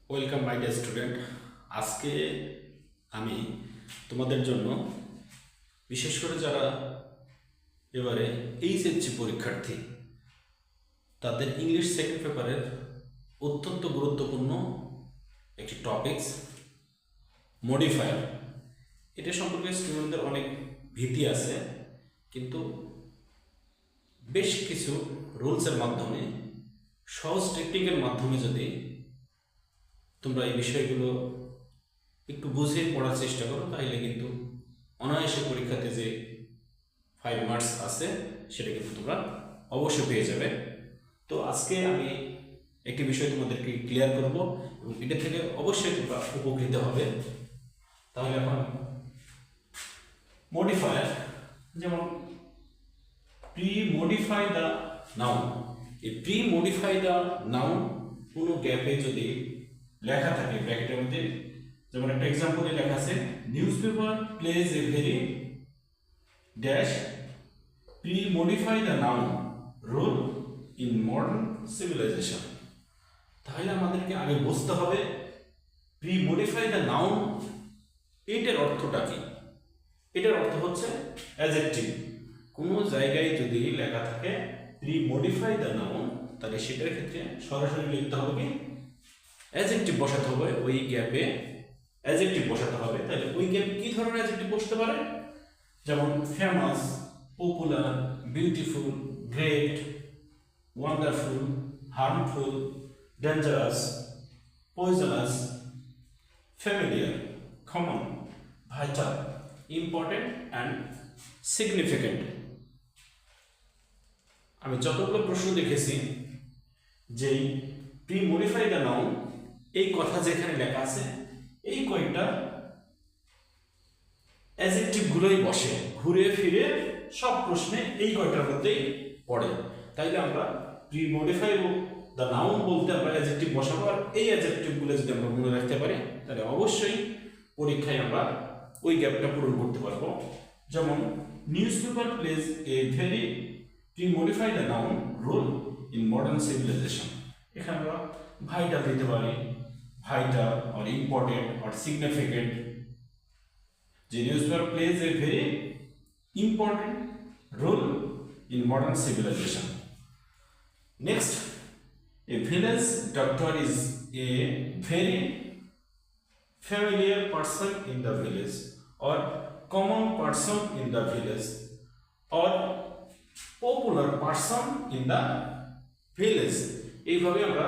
Welcome my dear student. আজকে আমি তোমাদের জন্য বিশেষ করে যারা এবারে এইচএসসি পরীক্ষার্থী তাদের ইংলিশ সেকেন্ড পেপারের অত্যন্ত গুরুত্বপূর্ণ একটি টপিকস মডিফায়ার, এটা সম্পর্কে স্টুডেন্টদের অনেক ভীতি আছে, কিন্তু বেশ কিছু রুলসের মাধ্যমে সহজ টেকনিকের মাধ্যমে যদি তোমরা এই বিষয়গুলো একটু বুঝে পড়ার চেষ্টা করো তাহলে কিন্তু অনায়াসে পরীক্ষাতে যে 5 মার্কস আছে সেটা কিন্তু তোমরা অবশ্যই পেয়ে যাবে। তো আজকে আমি একটি বিষয় তোমাদেরকে ক্লিয়ার করব এবং এটা থেকে অবশ্যই তোমরা উপকৃত হবে। তাহলে এখন মডিফায়ার, যেমন প্রি মডিফাই দ্য নাউন। এই প্রি মডিফাই দ্য নাউন কোনো গ্যাপে যদি লেখা থাকে ব্র্যাকেটের মধ্যে, যেমন একটা এক্সাম্পলে লেখা আছে news paper plays a very dash pre modify the noun role in modern civilisation. তাহলে আমাদেরকে আগে বুঝতে হবে প্রি মডিফাই দ্য নাউন এটার অর্থটা কি। এটার অর্থ হচ্ছে অ্যাডজেক্টিভ। কোনো জায়গায় যদি লেখা থাকে প্রি মডিফাই দ্য নাউন, তাহলে সেটার ক্ষেত্রে সরাসরি লিখতে হবে কি অ্যাডজেক্টিভ বসাতে হবে, ওই গ্যাপে অ্যাডজেক্টিভ বসাতে হবে। তাহলে ওই গ্যাপ কি ধরনের অ্যাডজেক্টিভ বসতে পারে, যেমন famous, popular, beautiful, great, wonderful, harmful, dangerous, poisonous, familiar, common, vital, important and significant. আমি যতগুলো প্রশ্ন দেখেছি যেই প্রি মডিফাই দ্য নাউন এই কথা যেখানে লেখা আছে এই কয়েকটা অ্যাডজেক্টিভগুলোই বসে, ঘুরে ফিরে সব প্রশ্নে এই কয়টার মধ্যেই পড়ে। তাইলে আমরা প্রি মডিফাই দ্য নাউন বলতে আমরা অ্যাডজেক্টিভ বসাবো, আর এই অ্যাডজেক্টিভগুলো যদি আমরা মনে রাখতে পারি তাহলে অবশ্যই পরীক্ষায় আমরা ওই গ্যাপটা পূরণ করতে পারবো। যেমন news paper plays a very pre modify the noun role in modern civilisation. এখানে আমরা ভাইটাল দিতে পারি, vital or important or significant. The newspaper plays a very important role in modern civilization. Next, a village doctor is a very familiar person in the village or common person in the village or popular person in the village. এইভাবে আমরা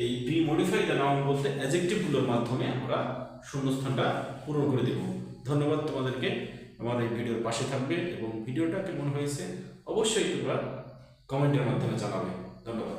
এই pre modify the noun বলতে অ্যাডজেক্টিভগুলোর মাধ্যমে আমরা শূন্যস্থানটা পূরণ করে দেব। ধন্যবাদ তোমাদেরকে, আমার এই ভিডিওর পাশে থাকবে এবং ভিডিওটা কেমন হয়েছে অবশ্যই তোমরা কমেন্টের মাধ্যমে জানাবে। ধন্যবাদ।